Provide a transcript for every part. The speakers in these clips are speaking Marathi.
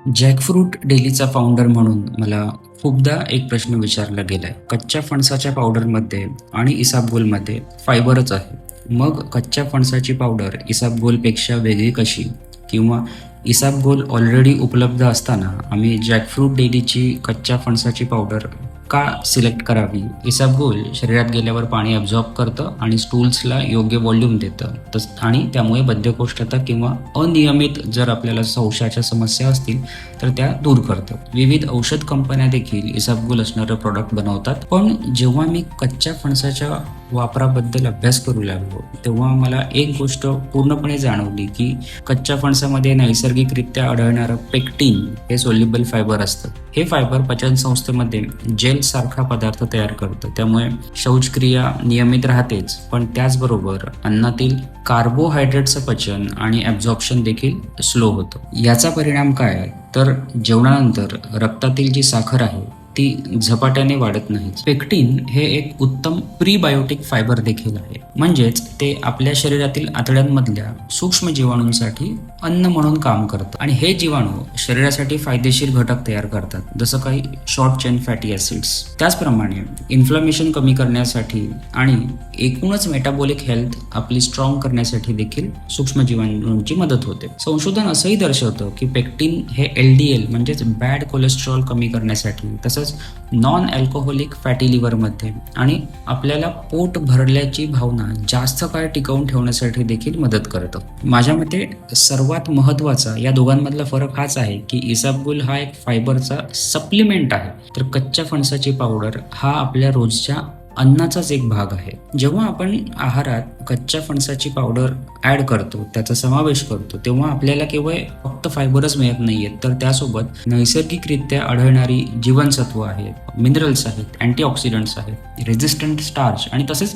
जॅकफ्रूट डेलीचा फाउंडर म्हणून मला खूपदा एक प्रश्न विचारला गेलाय. कच्च्या फणसाच्या पावडरमध्ये आणि इसाबगोलमध्ये फायबरच आहे. मग कच्च्या फणसाची पावडर इसाबगोलपेक्षा वेगळी कशी? किंवा इसाबगोल ऑलरेडी उपलब्ध असताना आम्ही जॅकफ्रूट डेलीची कच्च्या फणसाची पावडर का सिलेक्ट करावी? इसाबगोल शरीरात गेल्यावर पाणी अब्झॉर्ब करतं आणि स्टूल्सला योग्य व्हॉल्यूम देतं आणि त्यामुळे बद्धकोष्ठता किंवा अनियमित जर आपल्याला शौचाच्या समस्या असतील तर त्या दूर करतं. विविध औषध कंपन्या देखील इसाबगोल असणारं प्रॉडक्ट बनवतात. पण जेव्हा मी कच्च्या फणसाच्या वापराबद्दल अभ्यास करू लागलो तेव्हा मला एक गोष्ट पूर्णपणे जाणवली की कच्च्या फणसामध्ये नैसर्गिकरित्या आढळणारं पेक्टिन हे सोल्युबल फायबर असतं. हे फायबर पचन संस्थेमध्ये जेल सारखा पदार्थ तयार करतं. त्यामुळे शौचक्रिया नियमित राहतेच, पण त्याचबरोबर अन्नातील कार्बोहायड्रेटचं पचन आणि ॲब्झॉर्प्शन देखील स्लो होतं. याचा परिणाम काय? तर जेवणानंतर रक्तातील जी साखर आहे ती झपाट्याने वाढत नाही. पेक्टिन हे एक उत्तम प्रीबायोटिक फायबर देखील आहे. म्हणजेच ते आपल्या शरीरातील आतड्यांमधल्या सूक्ष्म जीवाणूंसाठी अन्न म्हणून काम करतं आणि हे जीवाणू शरीरासाठी फायदेशीर घटक तयार करतात, जसं काही शॉर्ट चेन फॅटी ऍसिड्स. त्याचप्रमाणे इन्फ्लमेशन कमी करण्यासाठी आणि एकूणच मेटाबॉलिक हेल्थ आपली स्ट्रॉंग करण्यासाठी देखील सूक्ष्म जीवाणूंची मदत होते. संशोधन असंही दर्शवतं की पेक्टिन हे LDL म्हणजेच बॅड कोलेस्ट्रॉल कमी करण्यासाठी, तसंच नॉन अल्कोहोलिक फॅटी लिव्हरमध्ये आणि आपल्याला पोट भरल्याची भावना जास्त काळ टिकवून ठेवण्यासाठी देखील मदत करतं. माझ्या मते सर्वात महत्त्वाचा या दोघांमधला फरक हाच आहे की इसाबगोल हा एक फायबरचा सप्लिमेंट आहे, तर कच्च्या फणसाची पावडर हा आपल्या रोजच्या अन्नाचाच एक भाग आहे. जेव्हा आपण आहारात कच्च्या फणसाची पावडर ॲड करतो, त्याचा समावेश करतो, तेव्हा आपल्याला केवळ फक्त फायबरच मिळत नाहीयेत, तर त्यासोबत नैसर्गिकरित्या आढळणारी जीवनसत्व आहेत, मिनरल्स आहेत, अँटीऑक्सिडंट्स आहेत, रेझिस्टंट स्टार्च आणि तसेच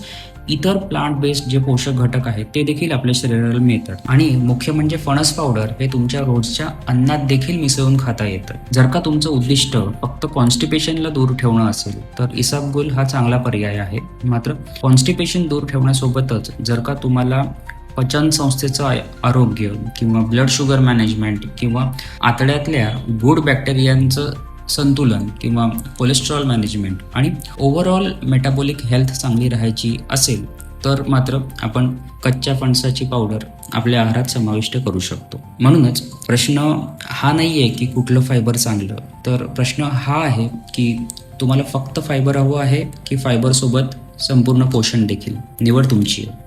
इतर प्लांट बेस्ड जे पोषक घटक आहेत ते देखील आपल्या शरीराला मिळतात. आणि मुख्य म्हणजे फणस पावडर हे तुमच्या रोजच्या अन्नात देखील मिसळून खाता येतं. जर का तुमचं उद्दिष्ट फक्त कॉन्स्टिपेशनला दूर ठेवणं असेल तर इसाबगोल हा चांगला पर्याय आहे. मात्र कॉन्स्टिपेशन दूर ठेवण्यासोबतच जर का तुम्हाला पचन संस्थेचं आरोग्य किंवा ब्लड शुगर मॅनेजमेंट किंवा आतड्यातल्या गुड बॅक्टेरियांचं संतुलन किंवा कोलेस्ट्रॉल मॅनेजमेंट आणि ओव्हरऑल मेटाबॉलिक हेल्थ चांगली राहायची असेल तर मात्र आपण कच्च्या फणसाची पावडर आपल्या आहारात समाविष्ट करू शकतो. म्हणूनच प्रश्न हा नाही आहे की कुठलं फायबर चांगलं, तर प्रश्न हा आहे की तुम्हाला फक्त फायबर हवं आहे की फायबरसोबत संपूर्ण पोषण देखील. निवड तुमची आहे.